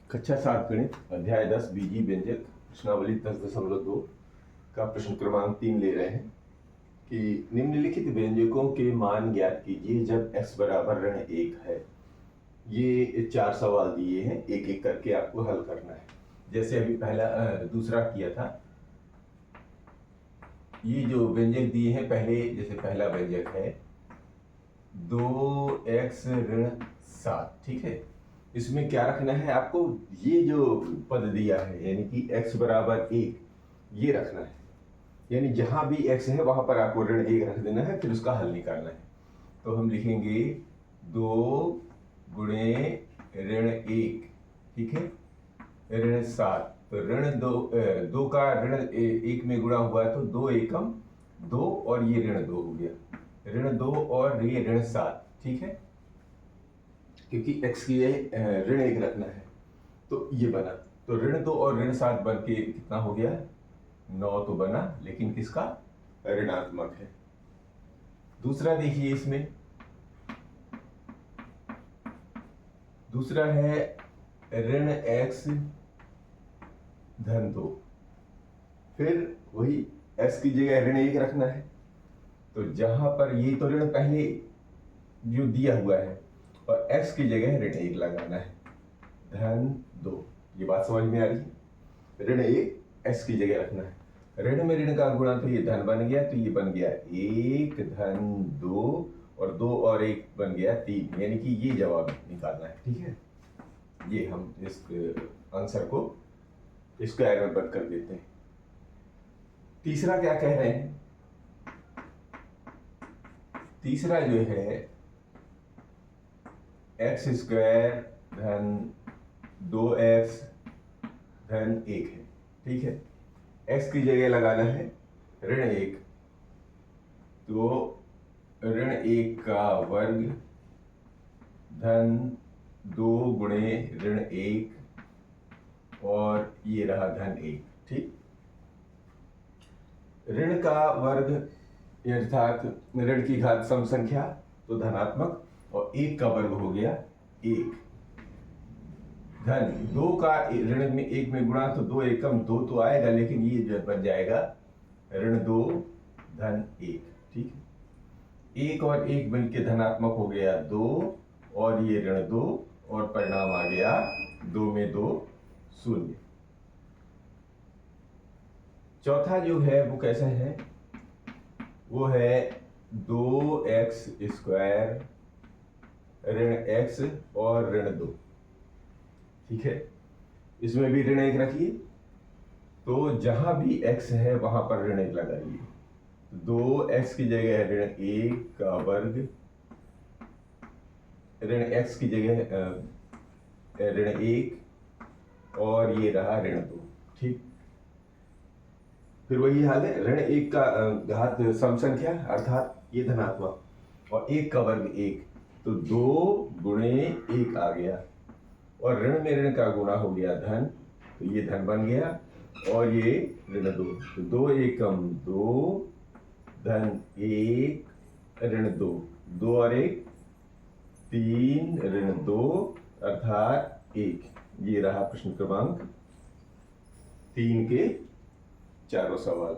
कक्षा 7 गणित अध्याय 10 बीजी व्यंजक प्रश्नावली 10.2 का प्रश्न क्रमांक 3 ले रहे हैं कि निम्नलिखित व्यंजकों के मान ज्ञात कीजिए जब x बराबर ऋण 1 है। ये 4 सवाल दिए हैं, एक एक करके आपको हल करना है। जैसे अभी दूसरा किया था, ये जो व्यंजक दिए हैं जैसे पहला व्यंजक है 2x ऋण 7, ठीक है। इसमें क्या रखना है आपको, ये जो पद दिया है यानी कि x बराबर 1 ये रखना है, यानी जहां भी x है वहां पर आपको ऋण 1 रख देना है, फिर उसका हल निकालना है। तो हम लिखेंगे 2 गुणे ऋण 1, ठीक है, ऋण 7। तो ऋण 2 का ऋण 1 में गुणा हुआ है तो 2 एकम 2 और ये ऋण 2 हो गया, ऋण 2 और ये ऋण 7, ठीक है, क्योंकि x की ऋण 1 रखना है। तो ये बना, तो ऋण 2 और ऋण 7 बन के कितना हो गया, 9 तो बना, लेकिन किसका, ऋणात्मक है। दूसरा देखिए, इसमें दूसरा है ऋण x धन 2, फिर वही x की जगह ऋण 1 रखना है। तो जहां पर ये तो ऋण पहले जो दिया हुआ है और x की जगह ऋण 1 लगाना है, धन 2। ये बात समझ में आ रही है, ऋण 1 x की जगह रखना है, ऋण में ऋण का गुणा, तो ये धन बन गया, तो ये बन गया 1 धन 2 और 2 और 1 बन गया 3, यानी कि ये जवाब निकालना है, ठीक है। ये हम इस आंसर को स्क्वायर में बंद कर देते हैं। तीसरा क्या कह रहे हैं, तीसरा जो है x स्क्वायर धन 2x धन 1 है, ठीक है। x की जगह लगाना है ऋण 1, तो ऋण 1 का वर्ग धन 2 गुणे ऋण 1 और ये रहा धन 1, ठीक। ऋण का वर्ग अर्थात ऋण की घात सम संख्या तो धनात्मक, और 1 का वर्ग हो गया 1, धन 2 का ऋण में 1 में गुणा, तो 2 एकम 2 तो आएगा, लेकिन ये जो बन जाएगा ऋण 2 धन 1, ठीक है। 1 और 1 बन के धनात्मक हो गया 2 और ये ऋण 2, और परिणाम आ गया 2 में 2 0। चौथा जो है वो कैसा है, वो है 2x स्क्वायर ऋण x और ऋण 2, ठीक है। इसमें भी ऋण 1 रखिए, तो जहां भी x है वहां पर ऋण 1 लगाइए। 2x की जगह ऋण 1 का वर्ग, ऋण x की जगह ऋण 1 और ये रहा ऋण 2, ठीक। फिर वही हाल है, ऋण 1 का घात सम संख्या अर्थात ये धनात्मक, और 1 का वर्ग 1, तो 2 गुणे 1 आ गया, और ऋण में ऋण का गुणा हो गया धन, तो ये धन बन गया, और ये ऋण 2, तो 2 एकम 2 धन 1 ऋण 2, 2 और 1 3 ऋण 2 अर्थात 1। ये रहा प्रश्न क्रमांक 3 के चारों सवाल।